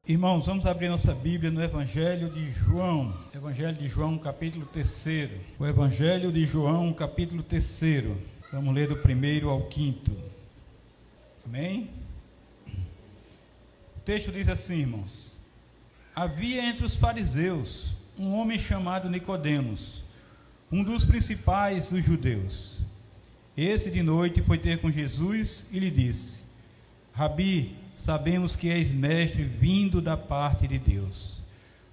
Irmãos, vamos abrir nossa Bíblia no Evangelho de João, capítulo 3. O Evangelho de João, capítulo 3. Vamos ler do 1º ao 5º. Amém? O texto diz assim, irmãos: havia entre os fariseus um homem chamado Nicodemos, um dos principais dos judeus. Esse de noite foi ter com Jesus e lhe disse: Rabi, sabemos que és mestre vindo da parte de Deus,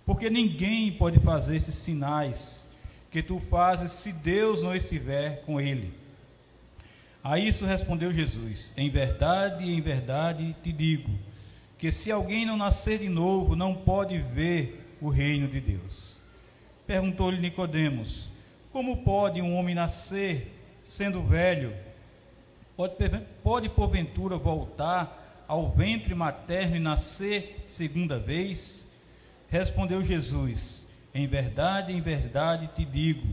porque ninguém pode fazer esses sinais que tu fazes se Deus não estiver com ele. A isso respondeu Jesus: em verdade te digo, que se alguém não nascer de novo, não pode ver o reino de Deus. Perguntou-lhe Nicodemos: como pode um homem nascer sendo velho? Pode porventura voltar ao ventre materno e nascer segunda vez? Respondeu Jesus: em verdade te digo,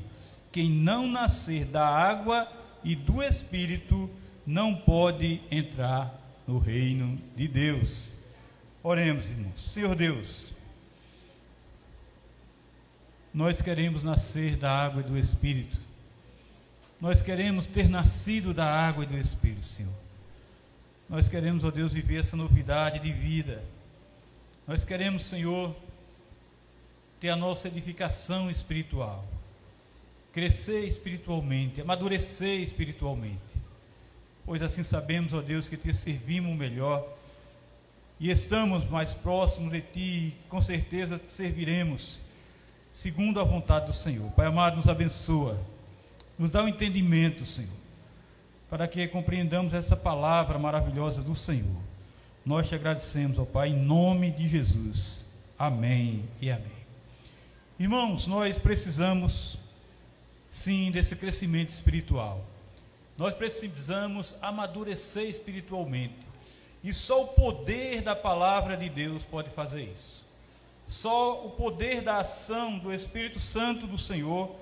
quem não nascer da água e do Espírito não pode entrar no reino de Deus. Oremos, irmãos. Senhor Deus, nós queremos nascer da água e do Espírito. Nós queremos ter nascido da água e do Espírito, Senhor. Nós queremos, ó Deus, viver essa novidade de vida. Nós queremos, Senhor, ter a nossa edificação espiritual, crescer espiritualmente, amadurecer espiritualmente, pois assim sabemos, ó Deus, que te servimos melhor e estamos mais próximos de ti e com certeza te serviremos segundo a vontade do Senhor. Pai amado, nos abençoa, nos dá o entendimento, Senhor, para que compreendamos essa palavra maravilhosa do Senhor. Nós te agradecemos, ó Pai, em nome de Jesus. Amém e amém. Irmãos, nós precisamos, sim, desse crescimento espiritual. Nós precisamos amadurecer espiritualmente. E só o poder da palavra de Deus pode fazer isso. Só o poder da ação do Espírito Santo do Senhor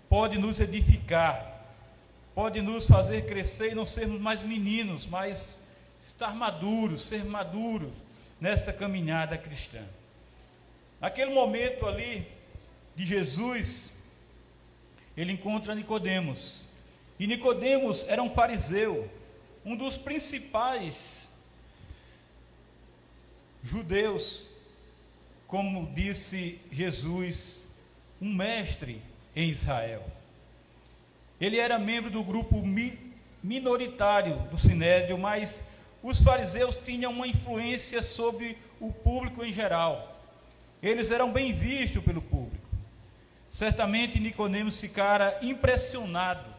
pode nos edificar, pode nos fazer crescer e não sermos mais meninos, mas estar maduros, ser maduros nessa caminhada cristã. Naquele momento ali de Jesus, ele encontra Nicodemos. E Nicodemos era um fariseu, um dos principais judeus, como disse Jesus, um mestre em Israel. Ele era membro do grupo minoritário do Sinédrio, mas os fariseus tinham uma influência sobre o público em geral. Eles eram bem vistos pelo público. Certamente Nicodemos ficara impressionado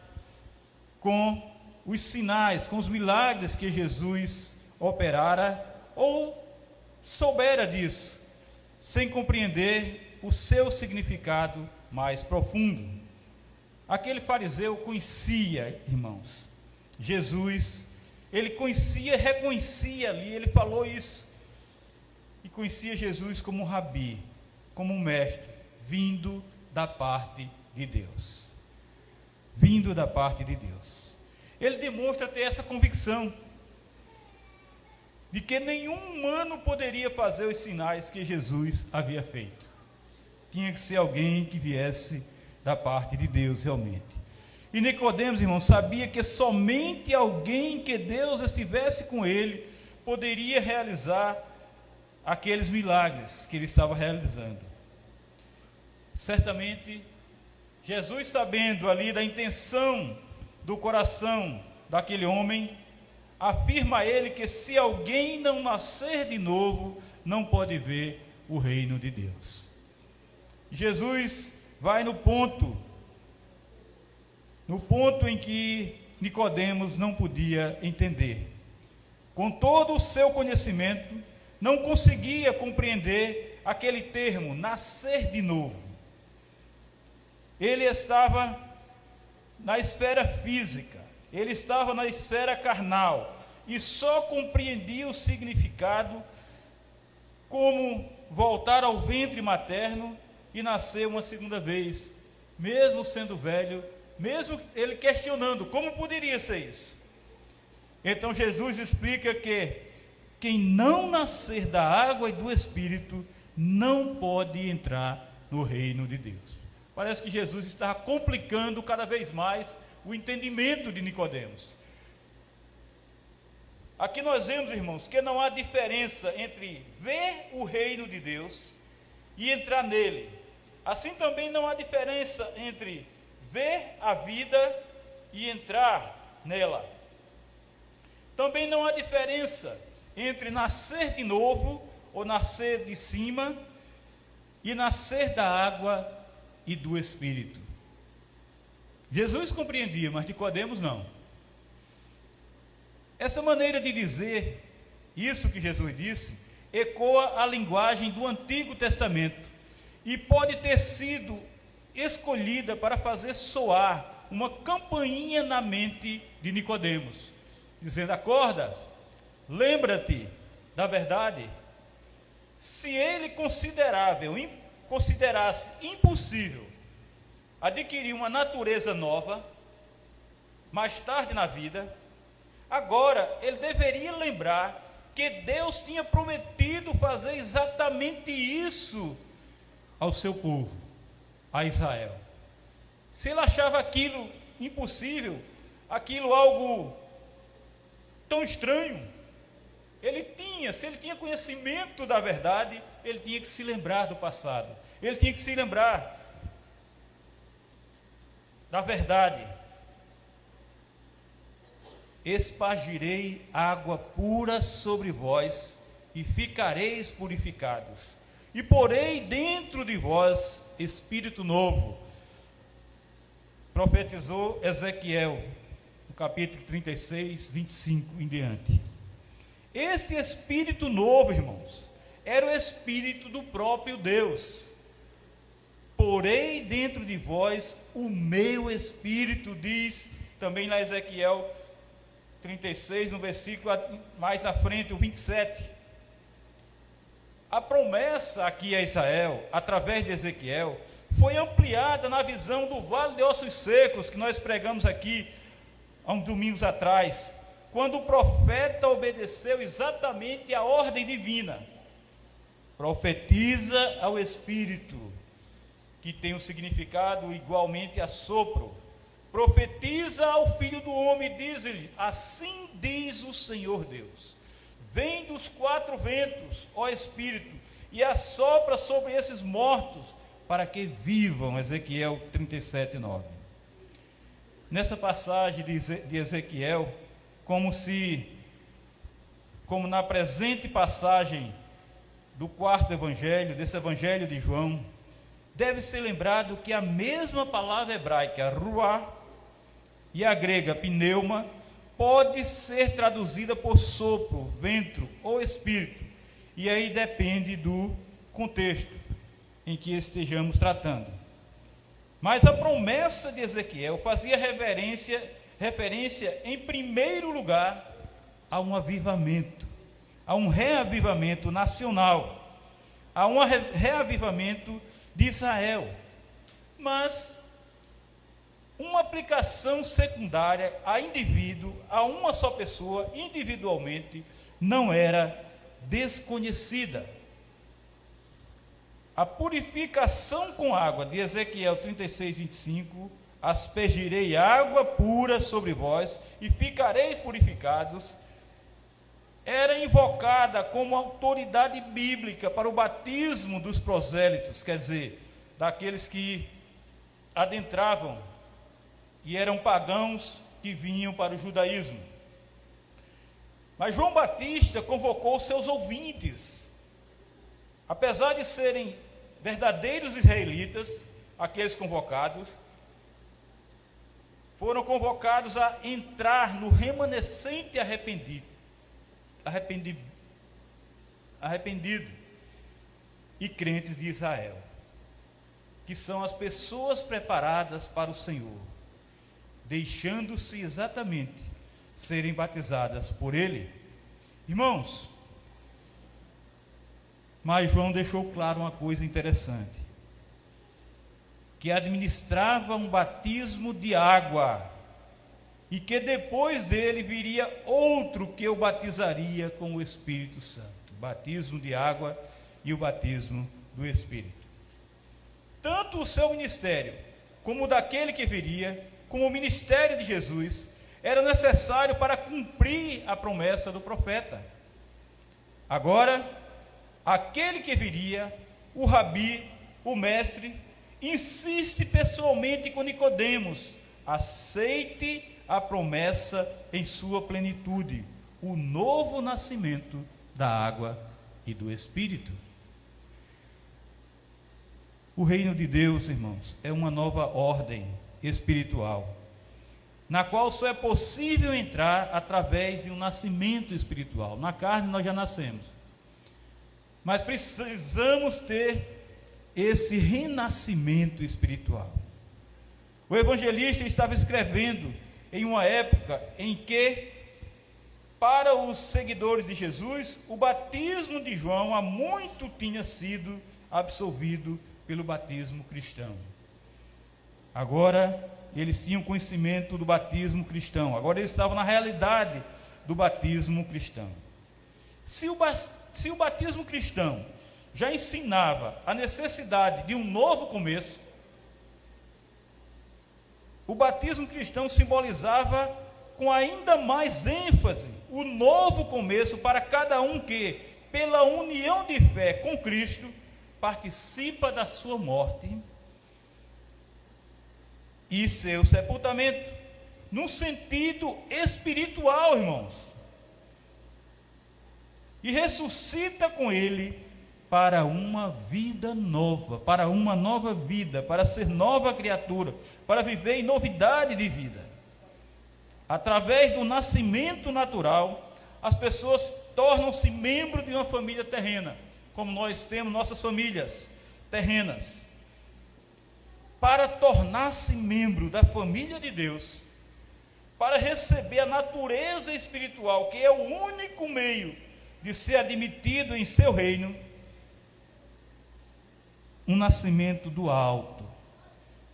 com os sinais, com os milagres que Jesus operara, ou soubera disso, sem compreender o seu significado mais profundo. Aquele fariseu conhecia, irmãos, Jesus. Ele conhecia, reconhecia ali, ele falou isso, e conhecia Jesus como um rabi, como um mestre, vindo da parte de Deus. Vindo da parte de Deus. Ele demonstra ter essa convicção de que nenhum humano poderia fazer os sinais que Jesus havia feito. Tinha que ser alguém que viesse da parte de Deus realmente. E Nicodemos, irmão, sabia que somente alguém que Deus estivesse com ele poderia realizar aqueles milagres que ele estava realizando. Certamente, Jesus, sabendo ali da intenção do coração daquele homem, afirma a ele que se alguém não nascer de novo, não pode ver o reino de Deus. Jesus vai no ponto em que Nicodemos não podia entender. Com todo o seu conhecimento, não conseguia compreender aquele termo, nascer de novo. Ele estava na esfera física, ele estava na esfera carnal, e só compreendia o significado como voltar ao ventre materno e nascer uma segunda vez, mesmo sendo velho, mesmo ele questionando como poderia ser isso. Então Jesus explica que quem não nascer da água e do Espírito não pode entrar no reino de Deus. Parece que Jesus está complicando cada vez mais o entendimento de Nicodemos. Aqui nós vemos, irmãos, que não há diferença entre ver o reino de Deus e entrar nele. Assim também não há diferença entre ver a vida e entrar nela. Também não há diferença entre nascer de novo ou nascer de cima e nascer da água e do Espírito. Jesus compreendia, mas Nicodemos não. Essa maneira de dizer isso que Jesus disse ecoa a linguagem do Antigo Testamento e pode ter sido escolhida para fazer soar uma campainha na mente de Nicodemos, dizendo: acorda, lembra-te da verdade. Se ele considerasse impossível adquirir uma natureza nova mais tarde na vida, agora ele deveria lembrar que Deus tinha prometido fazer exatamente isso ao seu povo, a Israel. Se ele achava aquilo impossível, aquilo algo tão estranho, se ele tinha conhecimento da verdade, ele tinha que se lembrar do passado, ele tinha que se lembrar da verdade. Espargirei água pura sobre vós e ficareis purificados, e porei dentro de vós espírito novo. Profetizou Ezequiel, no capítulo 36, 25 em diante. Este espírito novo, irmãos, era o espírito do próprio Deus. Porei dentro de vós o meu espírito, diz também lá Ezequiel 36, no versículo mais à frente, o 27. A promessa aqui a Israel, através de Ezequiel, foi ampliada na visão do Vale de Ossos Secos, que nós pregamos aqui há uns domingos atrás, quando o profeta obedeceu exatamente a ordem divina. Profetiza ao Espírito, que tem um significado igualmente a sopro. Profetiza ao Filho do Homem, diz-lhe: assim diz o Senhor Deus, vem dos quatro ventos, ó Espírito, e assopra sobre esses mortos, para que vivam. Ezequiel 37, 9. Nessa passagem de Ezequiel, como na presente passagem do quarto evangelho, desse evangelho de João, deve ser lembrado que a mesma palavra hebraica, ruá, e a grega, pneuma, pode ser traduzida por sopro, vento ou espírito, e aí depende do contexto em que estejamos tratando. Mas a promessa de Ezequiel fazia referência em primeiro lugar a um avivamento, a um reavivamento nacional, a um reavivamento de Israel. Mas uma aplicação secundária a indivíduo, a uma só pessoa, individualmente, não era desconhecida. A purificação com água de Ezequiel 36, 25, aspergirei água pura sobre vós e ficareis purificados, era invocada como autoridade bíblica para o batismo dos prosélitos, quer dizer, daqueles que adentravam e eram pagãos que vinham para o judaísmo. Mas João Batista convocou seus ouvintes, apesar de serem verdadeiros israelitas, aqueles convocados, foram convocados a entrar no remanescente arrependido e crentes de Israel, que são as pessoas preparadas para o Senhor, deixando-se exatamente serem batizadas por Ele. Irmãos, Mas João deixou claro uma coisa interessante, que administrava um batismo de água, e que depois dele viria outro que o batizaria com o Espírito Santo. O batismo de água e o batismo do Espírito. Tanto o seu ministério, como o daquele que viria, como o ministério de Jesus, era necessário para cumprir a promessa do profeta. Agora, aquele que viria, o rabi, o mestre, insiste pessoalmente com Nicodemos: aceite a promessa em sua plenitude, o novo nascimento da água e do Espírito. O reino de Deus, irmãos, é uma nova ordem espiritual, na qual só é possível entrar através de um nascimento espiritual. Na carne nós já nascemos, mas precisamos ter esse renascimento espiritual. O evangelista estava escrevendo em uma época em que, para os seguidores de Jesus, o batismo de João há muito tinha sido absolvido pelo batismo cristão. Agora eles tinham conhecimento do batismo cristão, agora eles estavam na realidade do batismo cristão. Se o batismo cristão já ensinava a necessidade de um novo começo, o batismo cristão simbolizava com ainda mais ênfase o novo começo para cada um que, pela união de fé com Cristo, participa da sua morte e seu sepultamento, num sentido espiritual, irmãos, e ressuscita com ele para uma vida nova, para uma nova vida, para ser nova criatura, para viver em novidade de vida. Através do nascimento natural, as pessoas tornam-se membros de uma família terrena, como nós temos nossas famílias terrenas. Para tornar-se membro da família de Deus, para receber a natureza espiritual, que é o único meio de ser admitido em seu reino, um nascimento do alto,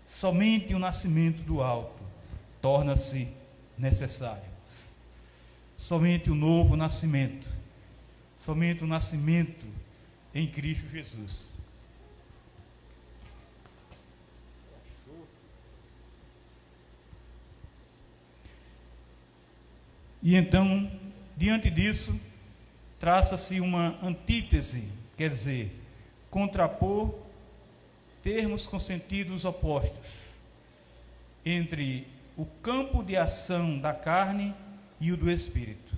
somente o nascimento do alto torna-se necessário. Somente o novo nascimento, somente o nascimento em Cristo Jesus. E então, diante disso, traça-se uma antítese, quer dizer, contrapor termos com sentidos opostos entre o campo de ação da carne e o do Espírito.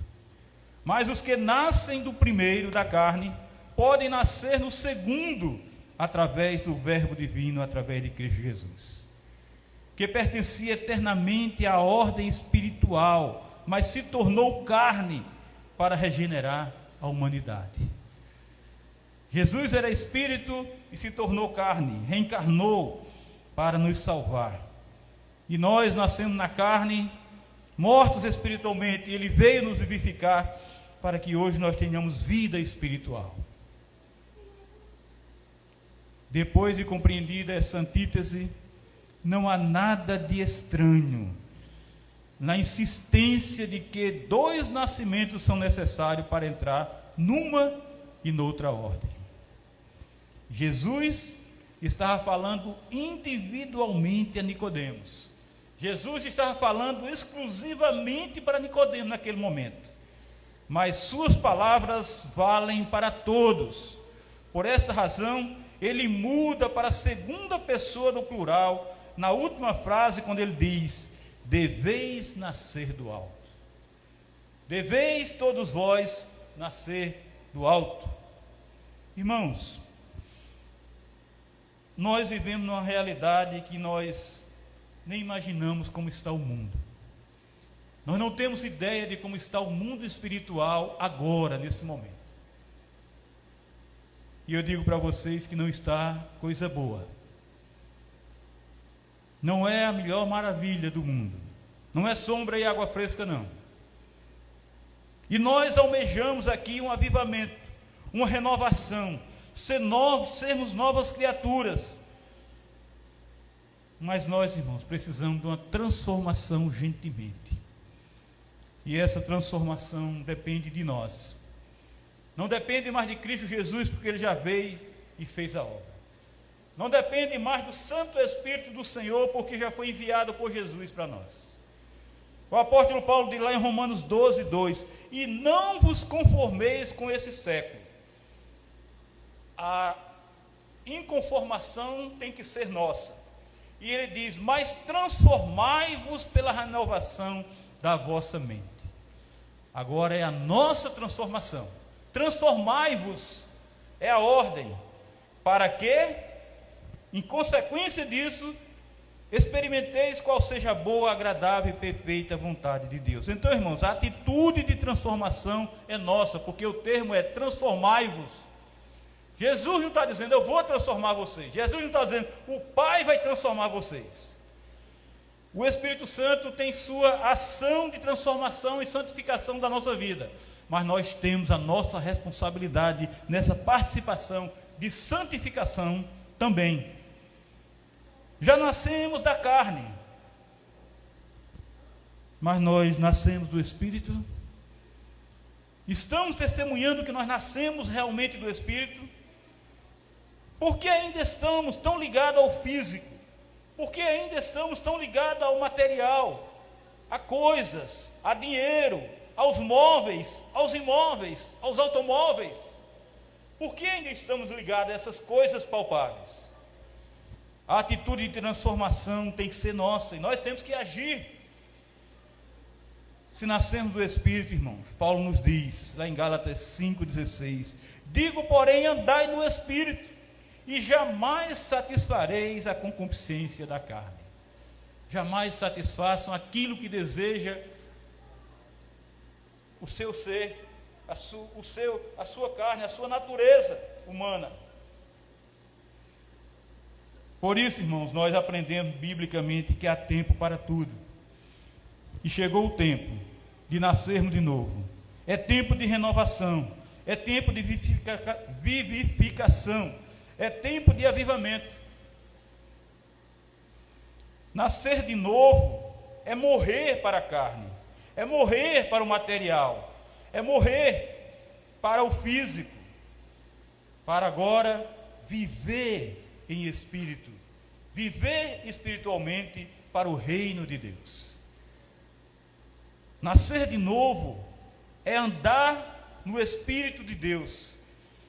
Mas os que nascem do primeiro, da carne, podem nascer no segundo, através do Verbo divino, através de Cristo Jesus, que pertencia eternamente à ordem espiritual, mas se tornou carne para regenerar a humanidade. Jesus era espírito e se tornou carne, reencarnou para nos salvar. E nós, nascendo na carne, mortos espiritualmente, ele veio nos vivificar para que hoje nós tenhamos vida espiritual. Depois de compreendida essa antítese, não há nada de estranho na insistência de que dois nascimentos são necessários para entrar numa e noutra ordem. Jesus estava falando individualmente a Nicodemos. Jesus estava falando exclusivamente para Nicodemos naquele momento. Mas suas palavras valem para todos. Por esta razão, ele muda para a segunda pessoa do plural, na última frase, quando ele diz: deveis nascer do alto. Deveis todos vós nascer do alto. Irmãos, nós vivemos numa realidade que nós nem imaginamos como está o mundo. Nós não temos ideia de como está o mundo espiritual agora, nesse momento. E eu digo para vocês que não está coisa boa. Não é a melhor maravilha do mundo. Não é sombra e água fresca, não. E nós almejamos aqui um avivamento, uma renovação, sermos novas criaturas. Mas nós, irmãos, precisamos de uma transformação urgentemente. E essa transformação depende de nós. Não depende mais de Cristo Jesus, porque Ele já veio e fez a obra. Não depende mais do Santo Espírito do Senhor, porque já foi enviado por Jesus para nós. O apóstolo Paulo diz lá em Romanos 12, 2: e não vos conformeis com esse século. A inconformação tem que ser nossa. E ele diz: mas transformai-vos pela renovação da vossa mente. Agora é a nossa transformação. Transformai-vos é a ordem. Para que, em consequência disso, experimenteis qual seja a boa, agradável e perfeita vontade de Deus. Então, irmãos, a atitude de transformação é nossa, porque o termo é transformai-vos. Jesus não está dizendo, eu vou transformar vocês. Jesus não está dizendo, o Pai vai transformar vocês. O Espírito Santo tem sua ação de transformação e santificação da nossa vida. Mas nós temos a nossa responsabilidade nessa participação de santificação também. Já nascemos da carne, mas nós nascemos do Espírito. Estamos testemunhando que nós nascemos realmente do Espírito. Porque ainda estamos tão ligados ao físico? Porque ainda estamos tão ligados ao material, a coisas, a dinheiro, aos móveis, aos imóveis, aos automóveis? Por que ainda estamos ligados a essas coisas palpáveis? A atitude de transformação tem que ser nossa, e nós temos que agir. Se nascemos do Espírito, irmãos, Paulo nos diz, lá em Gálatas 5,16, digo, porém, andai no Espírito, e jamais satisfareis a concupiscência da carne. Jamais satisfaçam aquilo que deseja o seu ser, a sua carne, a sua natureza humana. Por isso, irmãos, nós aprendemos biblicamente que há tempo para tudo. E chegou o tempo de nascermos de novo. É tempo de renovação. É tempo de vivificação. É tempo de avivamento. Nascer de novo é morrer para a carne, é morrer para o material, é morrer para o físico, para agora viver em espírito, viver espiritualmente para o reino de Deus. Nascer de novo é andar no Espírito de Deus,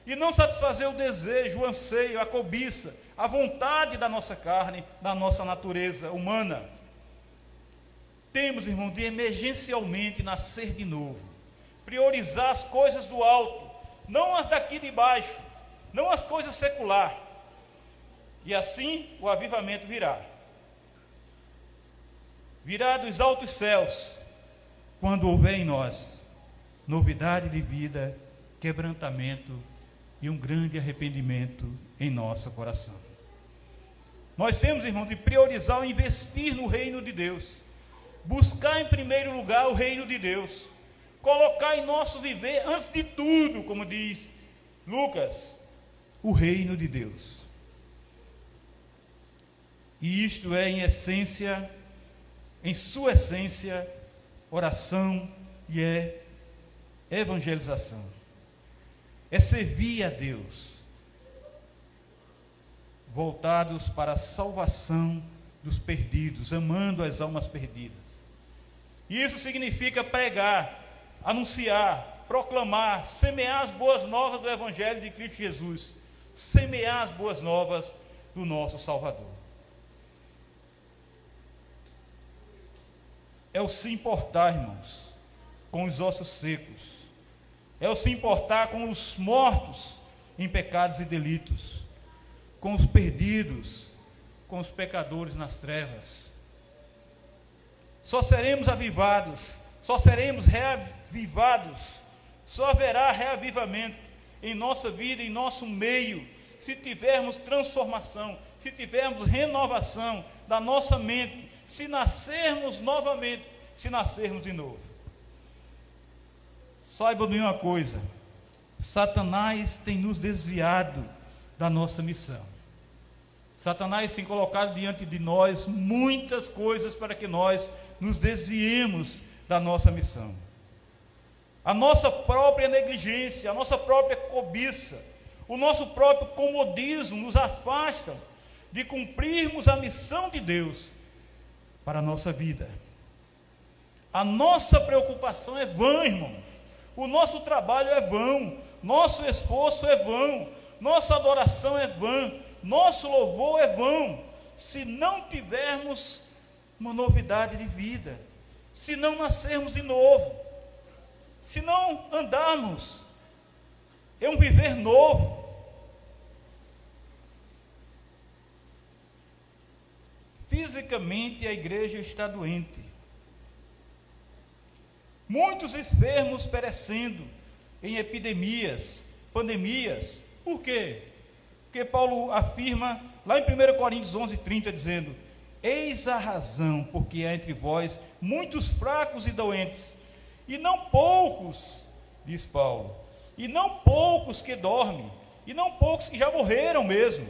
e não satisfazer o desejo, o anseio, a cobiça, a vontade da nossa carne, da nossa natureza humana. Temos, irmão, de emergencialmente nascer de novo, priorizar as coisas do alto, não as daqui de baixo, não as coisas seculares, e assim o avivamento virá dos altos céus, quando houver em nós novidade de vida, quebrantamento e um grande arrependimento em nosso coração. Nós temos, irmão, de priorizar o investir no reino de Deus, buscar em primeiro lugar o reino de Deus, colocar em nosso viver, antes de tudo, como diz Lucas, o reino de Deus. E isto é, em essência, em sua essência, oração e é evangelização. É servir a Deus, voltados para a salvação dos perdidos, amando as almas perdidas. E isso significa pregar, anunciar, proclamar, semear as boas novas do Evangelho de Cristo Jesus, semear as boas novas do nosso Salvador. É o se importar, irmãos, com os ossos secos. É o se importar com os mortos em pecados e delitos, com os perdidos, com os pecadores nas trevas. Só seremos avivados, só seremos reavivados, só haverá reavivamento em nossa vida, em nosso meio, se tivermos transformação, se tivermos renovação da nossa mente, se nascermos novamente, se nascermos de novo. Saiba de uma coisa, Satanás tem nos desviado da nossa missão. Satanás tem colocado diante de nós muitas coisas para que nós nos desviemos da nossa missão. A nossa própria negligência, a nossa própria cobiça, o nosso próprio comodismo nos afastam de cumprirmos a missão de Deus para a nossa vida. A nossa preocupação é vã, irmãos. O nosso trabalho é vão, nosso esforço é vão, nossa adoração é vã, nosso louvor é vão, se não tivermos uma novidade de vida, se não nascermos de novo, se não andarmos em um viver novo. Fisicamente a igreja está doente. Muitos enfermos perecendo em epidemias, pandemias. Por quê? Porque Paulo afirma lá em 1 Coríntios 11:30, dizendo: eis a razão porque há entre vós muitos fracos e doentes, e não poucos, diz Paulo, e não poucos que dormem, e não poucos que já morreram mesmo.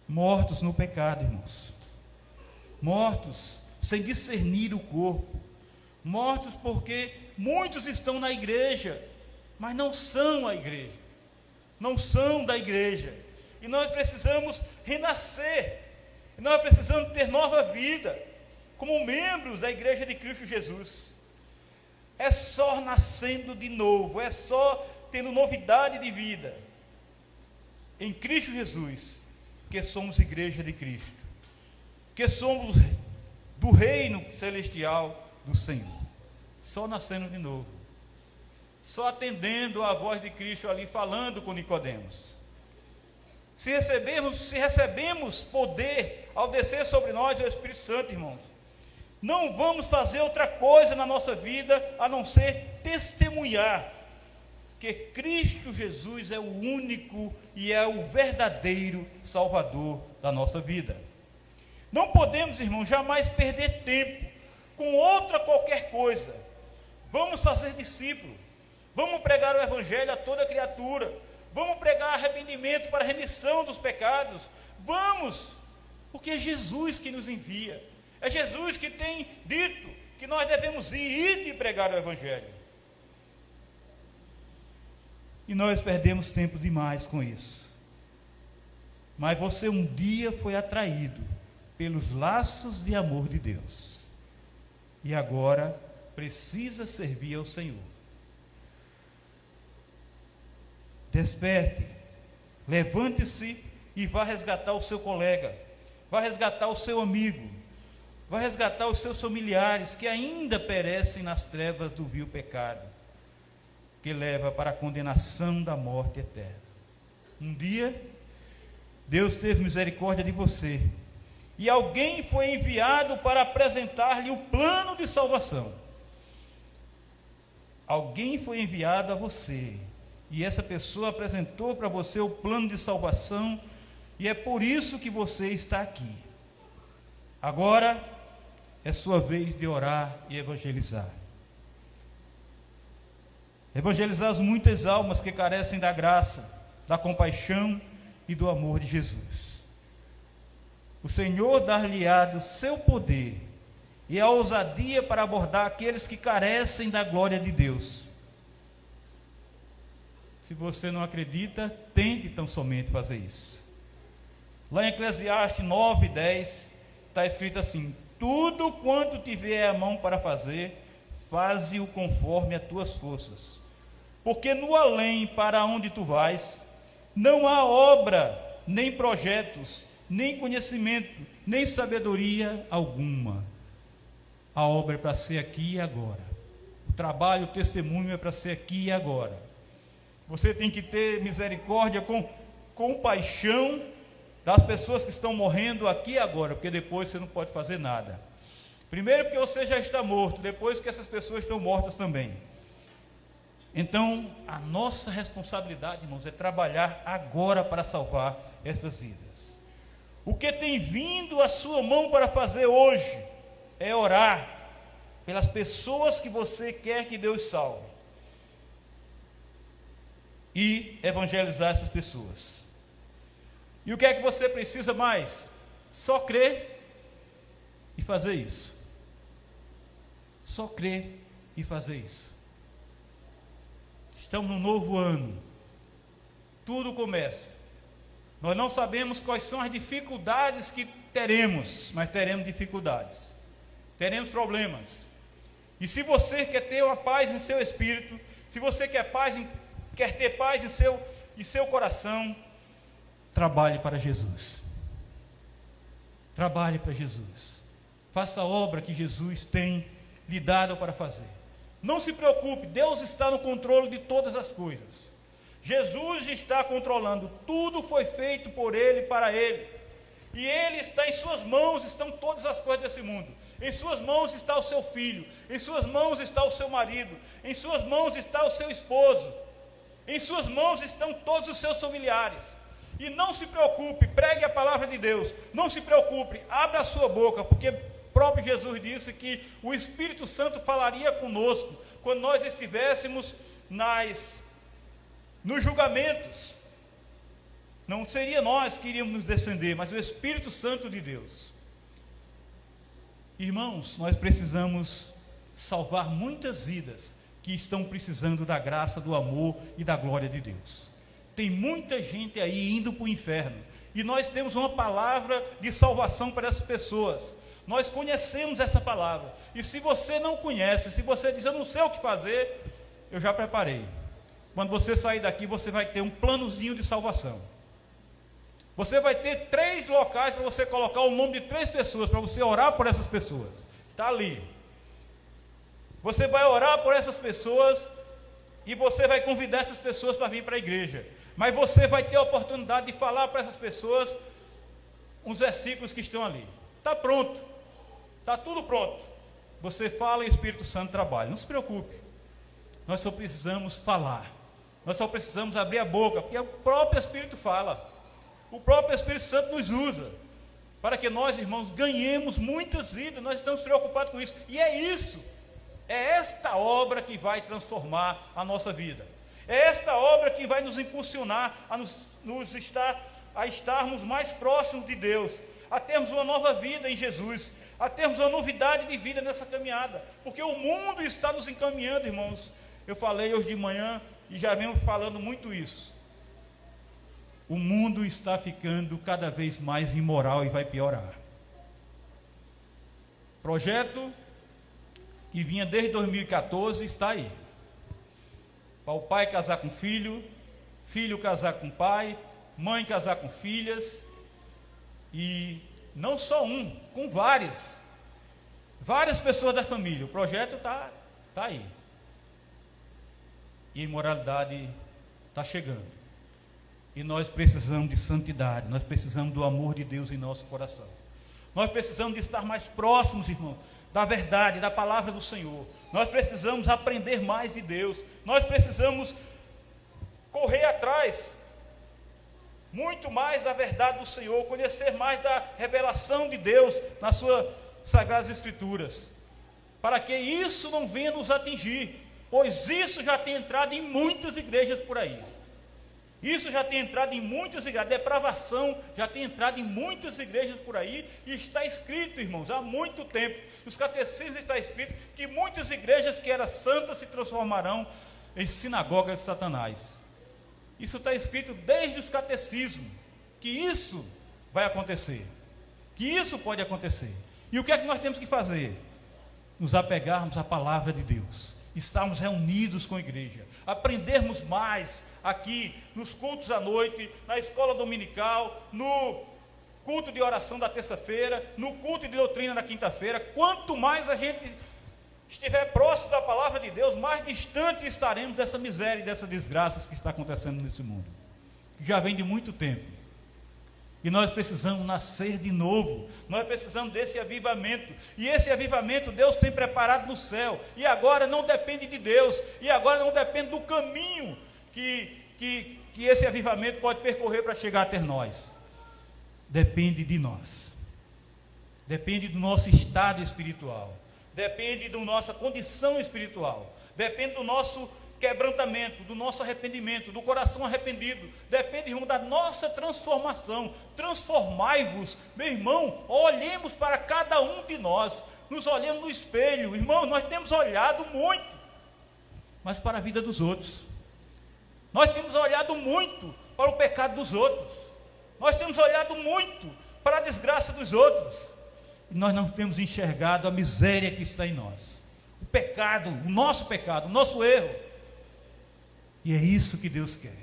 Mortos no pecado, irmãos. Mortos sem discernir o corpo. Mortos porque muitos estão na igreja, mas não são a igreja. Não são da igreja. E nós precisamos renascer. E nós precisamos ter nova vida como membros da igreja de Cristo Jesus. É só nascendo de novo, é só tendo novidade de vida em Cristo Jesus que somos igreja de Cristo, que somos do reino celestial do Senhor. Só nascendo de novo, só atendendo à voz de Cristo ali falando com Nicodemos. Se recebemos poder ao descer sobre nós o Espírito Santo, irmãos, não vamos fazer outra coisa na nossa vida a não ser testemunhar que Cristo Jesus é o único e é o verdadeiro Salvador da nossa vida. Não podemos, irmãos, jamais perder tempo com outra qualquer coisa. Vamos fazer discípulo, vamos pregar o Evangelho a toda criatura, vamos pregar arrependimento para a remissão dos pecados, vamos, porque é Jesus que nos envia, é Jesus que tem dito que nós devemos ir e pregar o Evangelho. E nós perdemos tempo demais com isso. Mas você um dia foi atraído pelos laços de amor de Deus, e agora precisa servir ao Senhor. Desperte, levante-se e vá resgatar o seu colega, vá resgatar o seu amigo, vá resgatar os seus familiares que ainda perecem nas trevas do vil pecado, que leva para a condenação da morte eterna. Um dia, Deus teve misericórdia de você, e alguém foi enviado para apresentar-lhe o plano de salvação. Alguém foi enviado a você, e essa pessoa apresentou para você o plano de salvação, e é por isso que você está aqui. Agora é sua vez de orar e evangelizar. Evangelizar as muitas almas que carecem da graça, da compaixão e do amor de Jesus. O Senhor dar-lhe-á do seu poder e a ousadia para abordar aqueles que carecem da glória de Deus. Se você não acredita, tente tão somente fazer isso. Lá em Eclesiastes 9:10 está escrito assim: tudo quanto tiver a mão para fazer, faze-o conforme as tuas forças, porque no além para onde tu vais, não há obra, nem projetos, nem conhecimento, nem sabedoria alguma. A obra é para ser aqui e agora. O trabalho, o testemunho é para ser aqui e agora. Você tem que ter misericórdia, com compaixão das pessoas que estão morrendo aqui e agora, porque depois você não pode fazer nada. Primeiro porque você já está morto, depois que essas pessoas estão mortas também. Então, a nossa responsabilidade, irmãos, é trabalhar agora para salvar estas vidas. O que tem vindo à sua mão para fazer hoje é orar, pelas pessoas que você quer que Deus salve e evangelizar essas pessoas. E o que é que você precisa mais? Só crer e fazer isso. Só crer e fazer isso. Estamos num novo ano. Tudo começa. Nós não sabemos quais são as dificuldades que teremos, mas teremos dificuldades. Teremos problemas. E se você quer ter uma paz em seu espírito, se você quer ter paz em seu coração, trabalhe para Jesus. Trabalhe para Jesus. Faça a obra que Jesus tem lhe dado para fazer. Não se preocupe, Deus está no controle de todas as coisas. Jesus está controlando, tudo foi feito por Ele, para Ele. E Ele está em suas mãos, estão todas as coisas desse mundo. Em suas mãos está o seu filho, em suas mãos está o seu marido, em suas mãos está o seu esposo, em suas mãos estão todos os seus familiares. E não se preocupe, pregue a palavra de Deus, não se preocupe, abra a sua boca, porque próprio Jesus disse que o Espírito Santo falaria conosco quando nós estivéssemos nos julgamentos. Não seria nós que iríamos nos defender, mas o Espírito Santo de Deus. Irmãos, nós precisamos salvar muitas vidas que estão precisando da graça, do amor e da glória de Deus. Tem muita gente aí indo para o inferno, e nós temos uma palavra de salvação para essas pessoas. Nós conhecemos essa palavra, e se você não conhece, se você diz, eu não sei o que fazer, eu já preparei. Quando você sair daqui, você vai ter um planozinho de salvação. Você vai ter 3 locais para você colocar o nome de 3 pessoas, para você orar por essas pessoas. Está ali. Você vai orar por essas pessoas, e você vai convidar essas pessoas para vir para a igreja. Mas você vai ter a oportunidade de falar para essas pessoas uns versículos que estão ali. Está pronto. Está tudo pronto. Você fala e o Espírito Santo trabalha. Não se preocupe. Nós só precisamos falar. Nós só precisamos abrir a boca, porque o próprio Espírito fala. O próprio Espírito Santo nos usa para que nós, irmãos, ganhemos muitas vidas. Nós estamos preocupados com isso. E é isso. É esta obra que vai transformar a nossa vida. É esta obra que vai nos impulsionar a estarmos mais próximos de Deus, a termos uma nova vida em Jesus, a termos uma novidade de vida nessa caminhada, porque o mundo está nos encaminhando, irmãos. Eu falei hoje de manhã e já venho falando muito isso. O mundo está ficando cada vez mais imoral e vai piorar. Projeto que vinha desde 2014 está aí. Para o pai casar com filho, filho casar com pai, mãe casar com filhas, e não só um, com várias pessoas da família. O projeto está aí. E a imoralidade está chegando. E nós precisamos de santidade, nós precisamos do amor de Deus em nosso coração. Nós precisamos de estar mais próximos, irmãos, da verdade, da palavra do Senhor. Nós precisamos aprender mais de Deus. Nós precisamos correr atrás muito mais da verdade do Senhor, conhecer mais da revelação de Deus nas suas sagradas escrituras, para que isso não venha nos atingir, pois isso já tem entrado em muitas igrejas por aí. Isso já tem entrado em muitas igrejas, a depravação já tem entrado em muitas igrejas por aí, e está escrito, irmãos, há muito tempo, nos catecismos está escrito que muitas igrejas que eram santas se transformarão em sinagogas de Satanás. Isso está escrito desde os catecismos, que isso vai acontecer, que isso pode acontecer. E o que é que nós temos que fazer? Nos apegarmos à palavra de Deus, estarmos reunidos com a igreja, aprendermos mais aqui nos cultos à noite, na escola dominical, no culto de oração da terça-feira, no culto de doutrina na quinta-feira. Quanto mais a gente estiver próximo da palavra de Deus, mais distante estaremos dessa miséria e dessas desgraças que está acontecendo nesse mundo, que já vem de muito tempo. E nós precisamos nascer de novo, nós precisamos desse avivamento, e esse avivamento Deus tem preparado no céu, e agora não depende de Deus, e agora não depende do caminho que esse avivamento pode percorrer para chegar até nós. Depende de nós, depende do nosso estado espiritual, depende da nossa condição espiritual, depende do nosso quebrantamento, do nosso arrependimento, do coração arrependido, depende, irmão, da nossa transformação. Transformai-vos, meu irmão, olhemos para cada um de nós, nos olhemos no espelho, irmão, nós temos olhado muito, mas para a vida dos outros, nós temos olhado muito para o pecado dos outros, nós temos olhado muito para a desgraça dos outros, e nós não temos enxergado a miséria que está em nós, o pecado, o nosso erro. E é isso que Deus quer.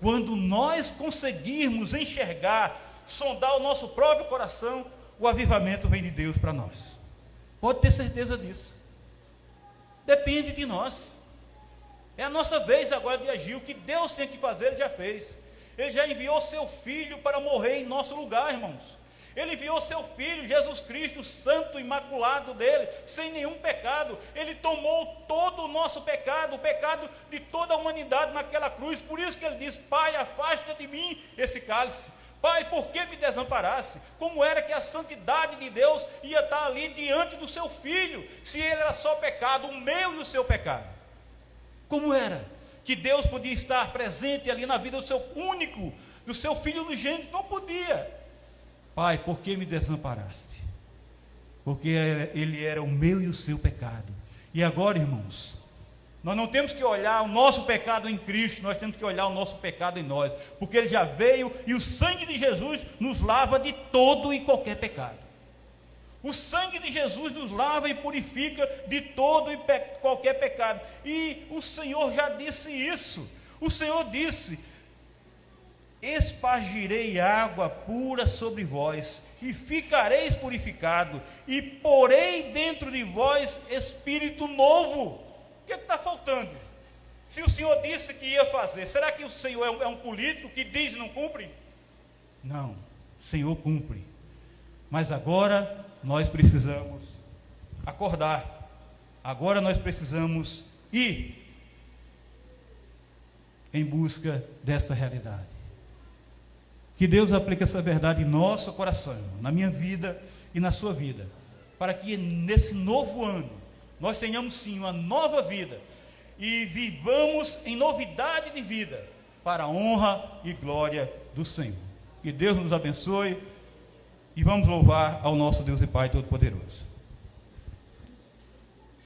Quando nós conseguirmos enxergar, sondar o nosso próprio coração, o avivamento vem de Deus para nós. Pode ter certeza disso. Depende de nós. É a nossa vez agora de agir. O que Deus tem que fazer, Ele já fez. Ele já enviou seu Filho para morrer em nosso lugar, irmãos. Ele enviou seu Filho, Jesus Cristo, santo, imaculado dele, sem nenhum pecado. Ele tomou todo o nosso pecado, o pecado de toda a humanidade naquela cruz. Por isso que ele diz: Pai, afasta de mim esse cálice. Pai, por que me desamparasse? Como era que a santidade de Deus ia estar ali diante do seu Filho, se ele era só pecado, o meu e o seu pecado? Como era que Deus podia estar presente ali na vida do seu único, do seu Filho unigênito? Não podia. Pai, por que me desamparaste? Porque ele era o meu e o seu pecado. E agora, irmãos, nós não temos que olhar o nosso pecado em Cristo, nós temos que olhar o nosso pecado em nós, porque ele já veio e o sangue de Jesus nos lava de todo e qualquer pecado. O sangue de Jesus nos lava e purifica de todo e qualquer pecado. E o Senhor já disse isso. O Senhor disse: espargirei água pura sobre vós, e ficareis purificados, e porei dentro de vós espírito novo. O que está faltando? Se o Senhor disse que ia fazer, será que o Senhor é um político que diz e não cumpre? Não, o Senhor cumpre. Mas agora nós precisamos acordar. Agora nós precisamos ir em busca dessa realidade. Que Deus aplique essa verdade em nosso coração, na minha vida e na sua vida, para que nesse novo ano nós tenhamos sim uma nova vida e vivamos em novidade de vida, para a honra e glória do Senhor. Que Deus nos abençoe e vamos louvar ao nosso Deus e Pai Todo-Poderoso.